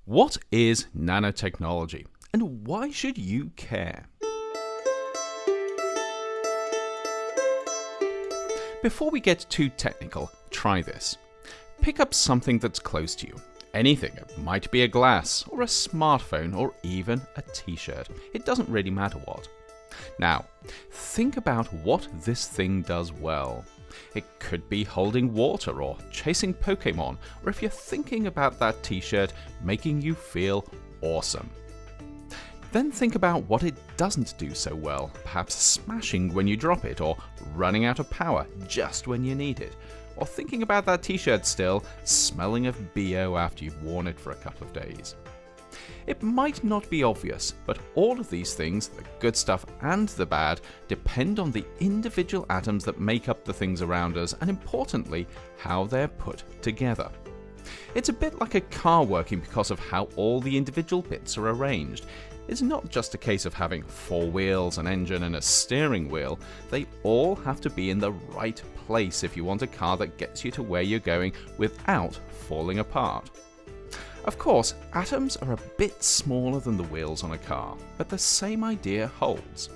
What is nanotechnology, and why should you care? Before we get too technical, try this. Pick up something that's close to you. Anything. It might be a glass, or a smartphone, or even a t-shirt. It doesn't really matter what. Now, think about what this thing does well. It could be holding water or chasing Pokemon, or if you're thinking about that t-shirt, making you feel awesome. Then think about what it doesn't do so well, perhaps smashing when you drop it, or running out of power just when you need it, or thinking about that t-shirt still, smelling of BO after you've worn it for a couple of days. It might not be obvious, but all of these things, the good stuff and the bad, depend on the individual atoms that make up the things around us, and importantly, how they're put together. It's a bit like a car working because of how all the individual bits are arranged. It's not just a case of having 4 wheels, an engine and a steering wheel. They all have to be in the right place if you want a car that gets you to where you're going without falling apart. Of course, atoms are a bit smaller than the wheels on a car, but the same idea holds.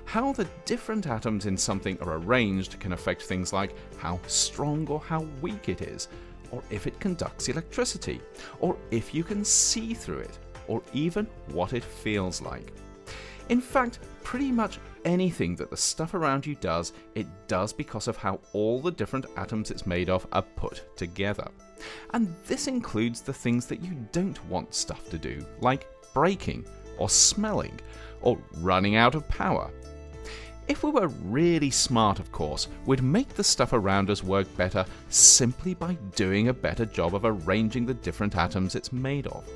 How the different atoms in something are arranged can affect things like how strong or how weak it is, or if it conducts electricity, or if you can see through it, or even what it feels like. In fact, pretty much anything that the stuff around you does, it does because of how all the different atoms it's made of are put together. And this includes the things that you don't want stuff to do, like breaking, or smelling, or running out of power. If we were really smart, of course, we'd make the stuff around us work better simply by doing a better job of arranging the different atoms it's made of.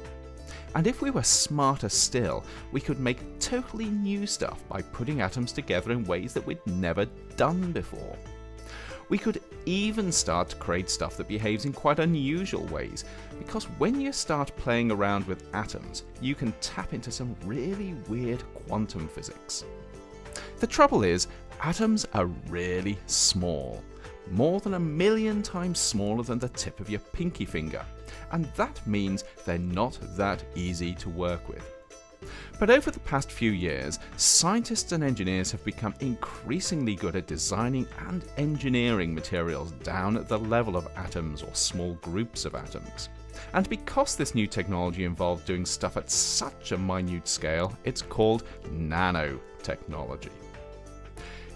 And if we were smarter still, we could make totally new stuff by putting atoms together in ways that we'd never done before. We could even start to create stuff that behaves in quite unusual ways, because when you start playing around with atoms, you can tap into some really weird quantum physics. The trouble is, atoms are really small, more than 1,000,000 times smaller than the tip of your pinky finger, and that means they're not that easy to work with. But over the past few years, scientists and engineers have become increasingly good at designing and engineering materials down at the level of atoms or small groups of atoms. And because this new technology involved doing stuff at such a minute scale, it's called nanotechnology.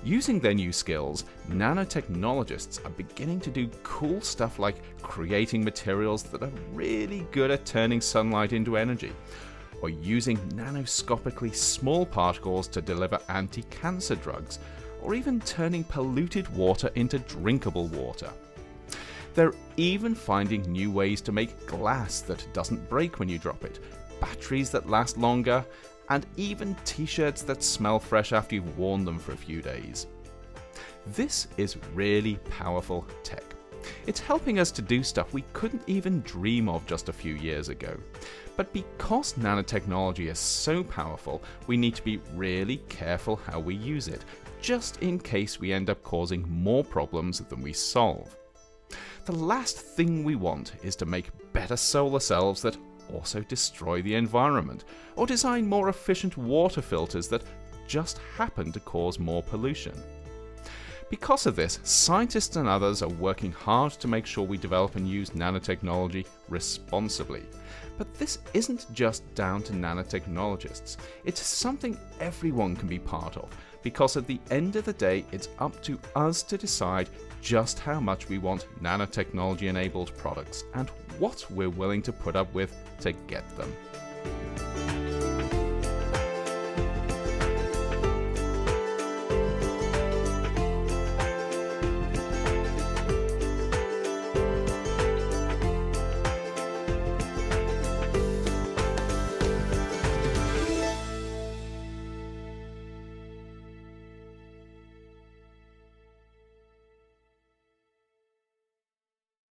Using their new skills, nanotechnologists are beginning to do cool stuff like creating materials that are really good at turning sunlight into energy, or using nanoscopically small particles to deliver anti-cancer drugs, or even turning polluted water into drinkable water. They're even finding new ways to make glass that doesn't break when you drop it, batteries that last longer, and even t-shirts that smell fresh after you've worn them for a few days. This is really powerful tech. It's helping us to do stuff we couldn't even dream of just a few years ago. But because nanotechnology is so powerful, we need to be really careful how we use it, just in case we end up causing more problems than we solve. The last thing we want is to make better solar cells that also destroy the environment, or design more efficient water filters that just happen to cause more pollution. Because of this, scientists and others are working hard to make sure we develop and use nanotechnology responsibly. But this isn't just down to nanotechnologists. It's something everyone can be part of, because at the end of the day, it's up to us to decide just how much we want nanotechnology-enabled products and what we're willing to put up with to get them.